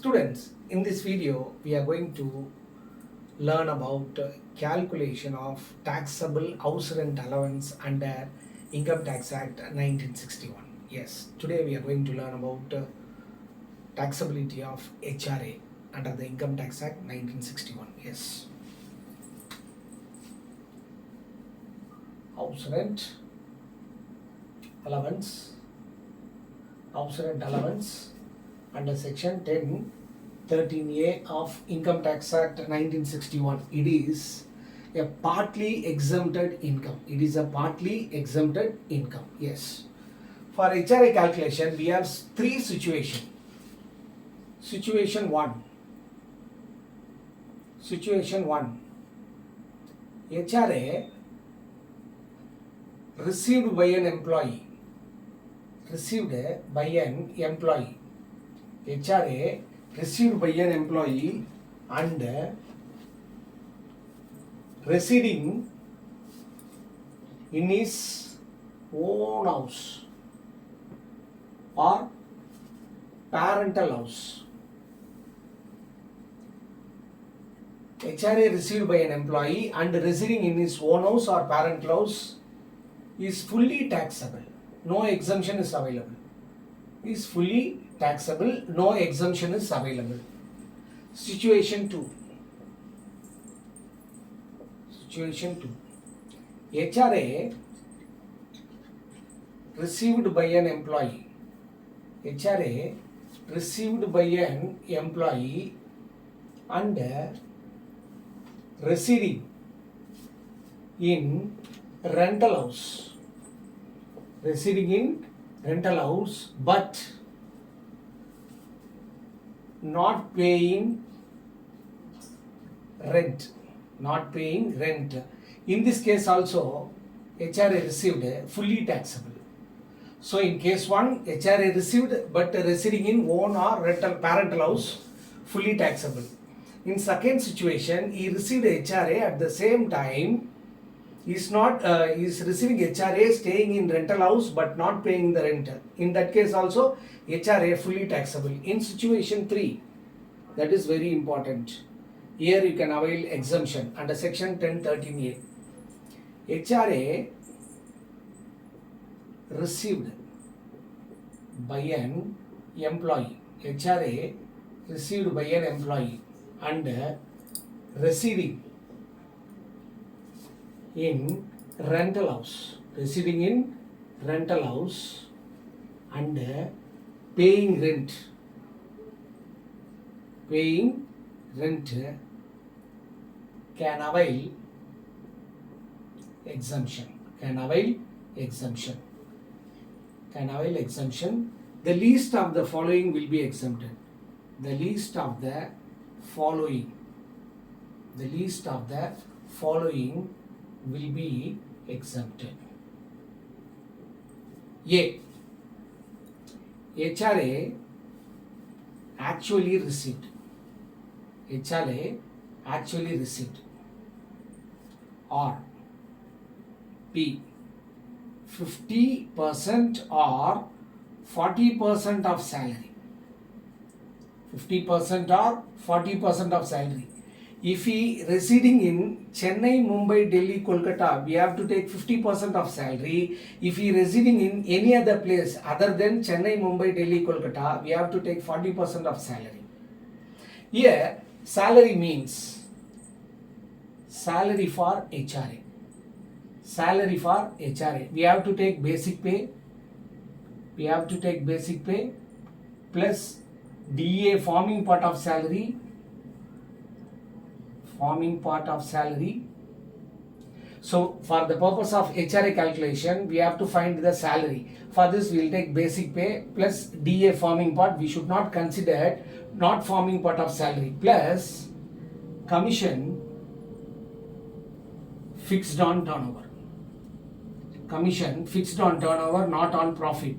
Students, in this video we are going to learn about calculation of taxable house rent allowance under Income Tax Act 1961. Yes, today we are going to learn about taxability of HRA under the Income Tax Act 1961. Yes. House rent allowance under section 10(13)(a) of Income Tax Act 1961. It is a partly exempted income. It is a partly exempted income. Yes. For HRA calculation, we have three situations. Situation 1. HRA received by an employee. HRA received by an employee and residing in his own house or parental house. HRA received by an employee and residing in his own house or parental house is fully taxable. No exemption is available. Is fully taxable. No exemption is available. Situation 2. HRA received by an employee. HRA received by an employee and residing in rental house. But not paying rent. In this case also, HRA received fully taxable. So in case 1, HRA received but residing in own or rental parental house, fully taxable. In second situation, he received HRA at the same time. Is receiving HRA staying in rental house but not paying the rent. In that case also, HRA fully taxable. In situation 3, that is very important. Here you can avail exemption under section 10(13)(a). HRA received by an employee. HRA received by an employee and residing in rental house. And paying rent can avail exemption. The least of the following will be exempted. The least of the following will be exempted. A. HRA actually received. Or B. 50% or 40% of salary. 50% or 40% of salary. If he residing in Chennai, Mumbai, Delhi, Kolkata, we have to take 50% of salary. If he residing in any other place other than Chennai, Mumbai, Delhi, Kolkata, we have to take 40% of salary. Here, salary means salary for HRA. We have to take basic pay. Plus DA forming part of salary. So for the purpose of HRA calculation, we have to find the salary. For this, we will take basic pay plus DA forming part. We should not consider not forming part of salary, plus commission fixed on turnover. Not on profit.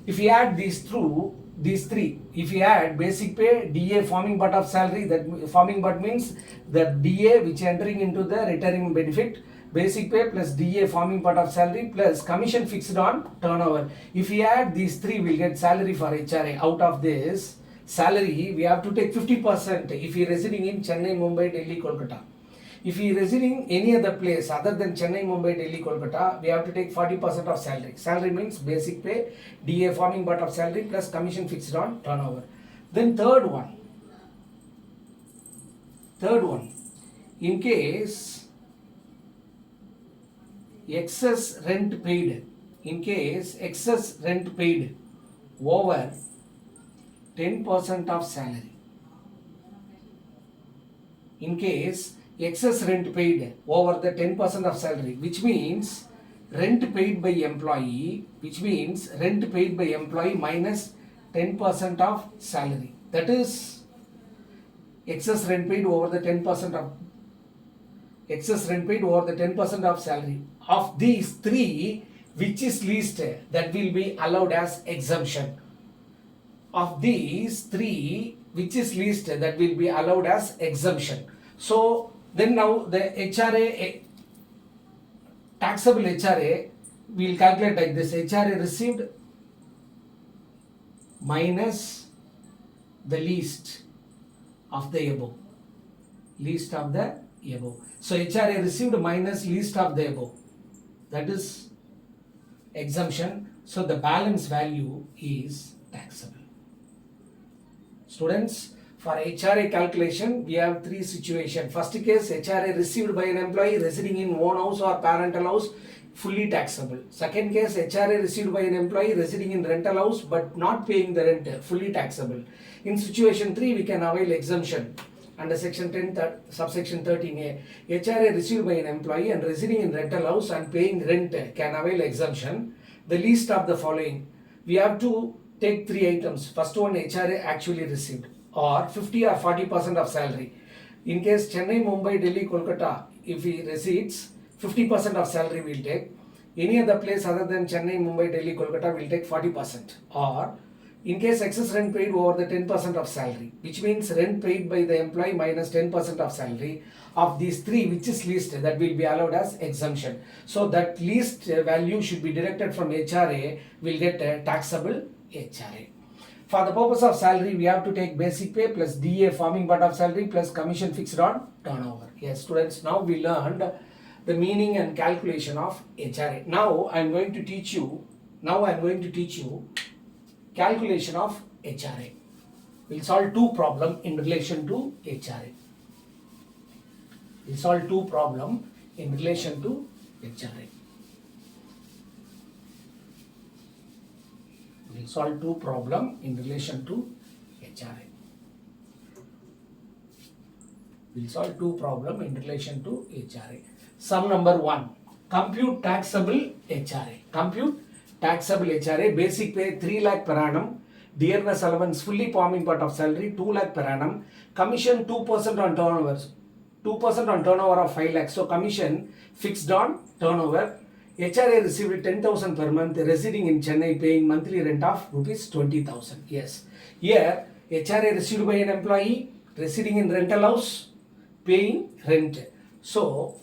If you add these three, if you add basic pay, DA forming part of salary, that forming part means the DA which entering into the retirement benefit, basic pay plus DA forming part of salary plus commission fixed on turnover. If we add these three, we'll get salary for HRA. Out of this, salary, we have to take 50% if he residing in Chennai, Mumbai, Delhi, Kolkata. If he residing any other place other than Chennai, Mumbai, Delhi, Kolkata, we have to take 40% of salary. Salary means basic pay, DA forming part of salary plus commission fixed on turnover. Then third one, in case excess rent paid, over 10% of salary. In case excess rent paid over the 10% of salary, which means rent paid by employee minus 10% of salary. That is excess rent paid over the 10% of salary. Of these three, which is least, that will be allowed as exemption. Of these three, which is least, that will be allowed as exemption. So then now the HRA, taxable HRA, we will calculate like this: HRA received minus the least of the above. So HRA received minus least of the above. That is exemption. So the balance value is taxable. Students, for HRA calculation, we have three situations. First case, HRA received by an employee residing in own house or parental house, fully taxable. Second case, HRA received by an employee residing in rental house but not paying the rent, fully taxable. In situation 3, we can avail exemption under section 10, subsection 13a. HRA received by an employee and residing in rental house and paying rent can avail exemption. The least of the following. We have to take three items. First one, HRA actually received, or 50 or 40% of salary. In case Chennai, Mumbai, Delhi, Kolkata, if he recedes, 50% of salary will take. Any other place other than Chennai, Mumbai, Delhi, Kolkata will take 40%. Or in case excess rent paid over the 10% of salary, which means rent paid by the employee minus 10% of salary. Of these three, which is least, that will be allowed as exemption. So that least value should be deducted from HRA, will get a taxable HRA. For the purpose of salary, we have to take basic pay plus DA forming part of salary plus commission fixed on turnover. Yes, students, now we learned the meaning and calculation of HRA. Now I am going to teach you calculation of HRA. We will solve two problems in relation to HRA. We will solve two problems in relation to HRA. We will solve two problems in relation to HRA. We will solve two problems in relation to HRA. Sum number 1. Compute taxable HRA. Compute taxable HRA. Basic pay 3 lakh per annum. Dearness allowance fully forming part of salary 2 lakh per annum. Commission 2% on turnover. 2% on turnover of 5 lakhs. So commission fixed on turnover. HRA received 10,000 per month, residing in Chennai, paying monthly rent of rupees 20,000. Yes. Here HRA received by an employee residing in rental house, paying rent. So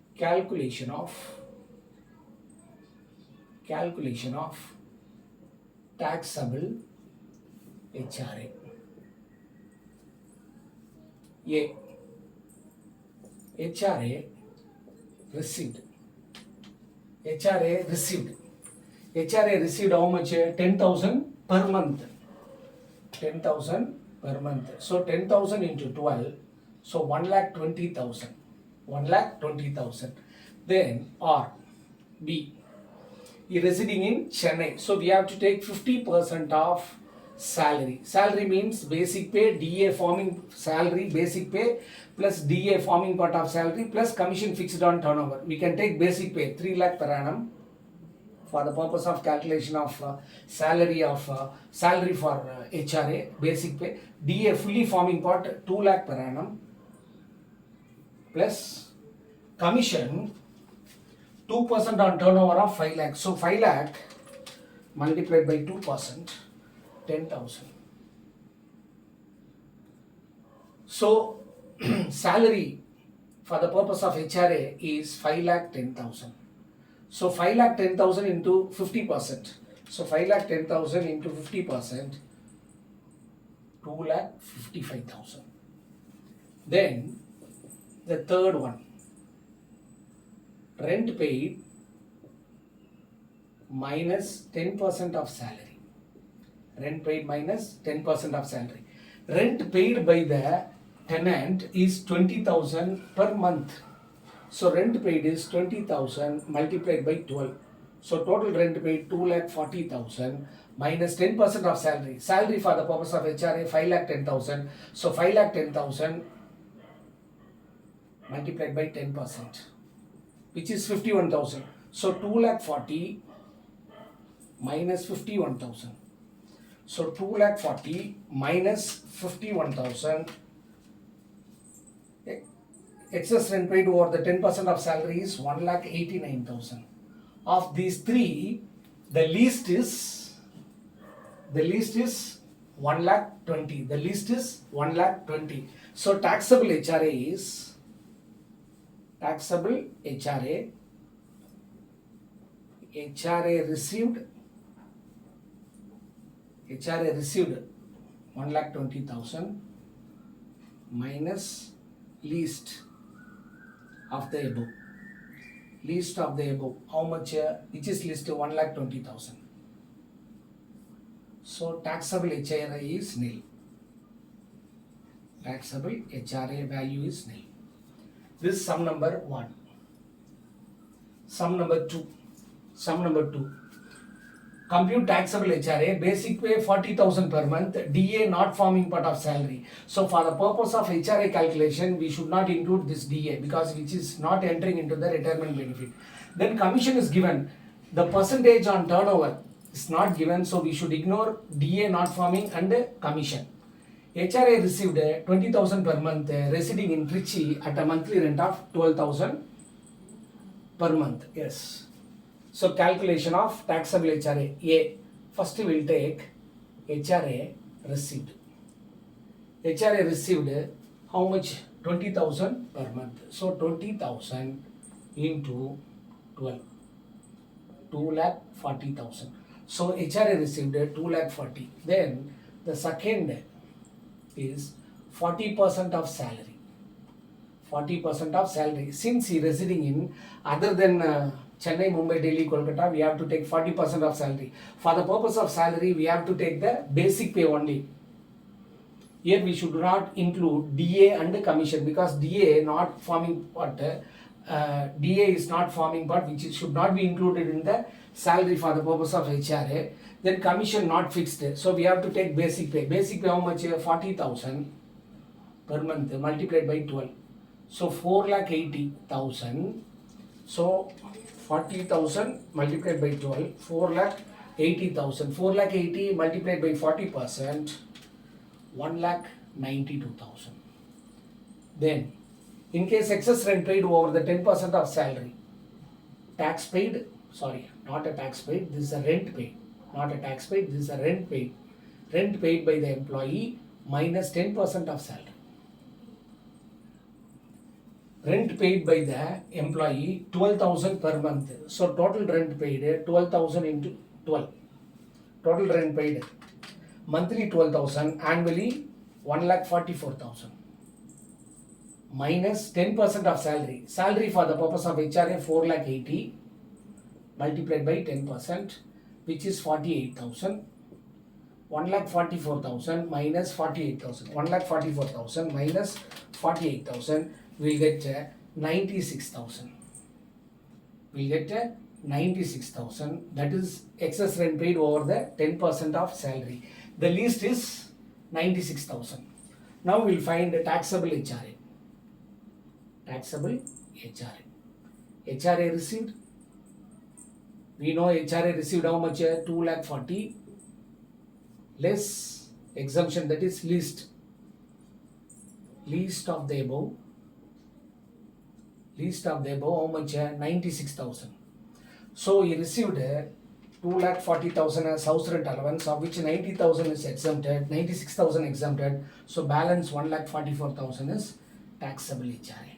calculation of taxable HRA. A. HRA received. HRA received how much? 10,000 per month. 10,000 per month. So 10,000 into 12. So 1,20,000. 1,20,000. Then or B. He residing in Chennai. So we have to take 50% of salary. Salary means basic pay, DA forming salary, basic pay plus DA forming part of salary plus commission fixed on turnover. We can take basic pay 3 lakh per annum for the purpose of calculation of salary for HRA, basic pay. DA fully forming part 2 lakh per annum plus commission 2% on turnover of 5 lakh. So 5 lakh multiplied by 2%, 10,000. So salary for the purpose of HRA is 5,10,000. So 5,10,000 into 50%. So 5,10,000 into 50%, 2,55,000. Then the third one, rent paid minus 10% of salary. Rent paid minus 10% of salary. Rent paid by the tenant is 20,000 per month. So rent paid is 20,000 multiplied by 12. So total rent paid 2,40,000 minus 10% of salary. Salary for the purpose of HRA 5,10,000. So 5,10,000 multiplied by 10%, which is 51,000. So 2,40,000 minus 51,000. So 2,40,000 minus 51,000. Excess rent paid over the 10% of salary is 1,89,000. Of these three, the least is 1,20,000. The least is 1,20,000. So taxable HRA is HRA received 1,20,000 minus least of the above. Least of the above. How much? Which is least? 1,20,000. So taxable HRA is nil. Taxable HRA value is nil. This is sum number 1. Sum number 2. Compute taxable HRA, basic pay 40,000 per month, DA not forming part of salary. So for the purpose of HRA calculation, we should not include this DA because which is not entering into the retirement benefit. Then commission is given. The percentage on turnover is not given, so we should ignore DA not forming and commission. HRA received 20,000 per month residing in Trichy at a monthly rent of 12,000 per month. Yes. So calculation of taxable HRA. A. First we will take HRA received. HRA received how much? 20,000 per month. So 20,000 into 12. 2,40,000. So HRA received 2,40,000. Then the second is 40% of salary. 40% of salary. Since he residing in other than Chennai, Mumbai, Delhi, Kolkata, we have to take 40% of salary. For the purpose of salary, we have to take the basic pay only. Here we should not include DA and commission because DA not forming part. DA is not forming part, which should not be included in the salary for the purpose of HRA. Then commission not fixed. So we have to take basic pay. Basic pay how much? 40,000 per month multiplied by 12. So 4,80,000. So 40,000 multiplied by 12, 4,80,000. 4,80,000 multiplied by 40%, 1,92,000. Then, in case excess rent paid over the 10% of salary, tax paid, sorry, not a tax paid, this is a rent paid, not a tax paid, this is a rent paid. Rent paid by the employee minus 10% of salary. Rent paid by the employee 12,000 per month. So total rent paid 12,000 into 12. Total rent paid monthly 12,000, annually 1,44,000 minus 10% of salary. Salary for the purpose of HRA 4,80,000 multiplied by 10%, which is 48,000. 1,44,000 minus 48,000. 1,44,000 minus 48,000. We get 96,000. We get 96,000. That is excess rent paid over the 10% of salary. The least is 96,000. Now we will find the taxable HRA. Taxable HRA. HRA received. We know HRA received how much? 2,40,000 less exemption, that is least. Least of the above. Least of the above, how much? 96,000. So he received 2,40,000 as house rent allowance, of which 90,000 is exempted, 96,000 exempted. So balance 1,44,000 is taxable HRA.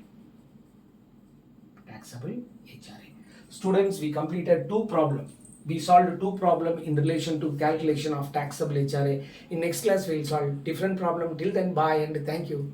Taxable HRA. Students, we completed 2 problems. we solved two problem in relation to calculation of taxable HRA. In next class, we'll solve different problem. Till then, bye and thank you.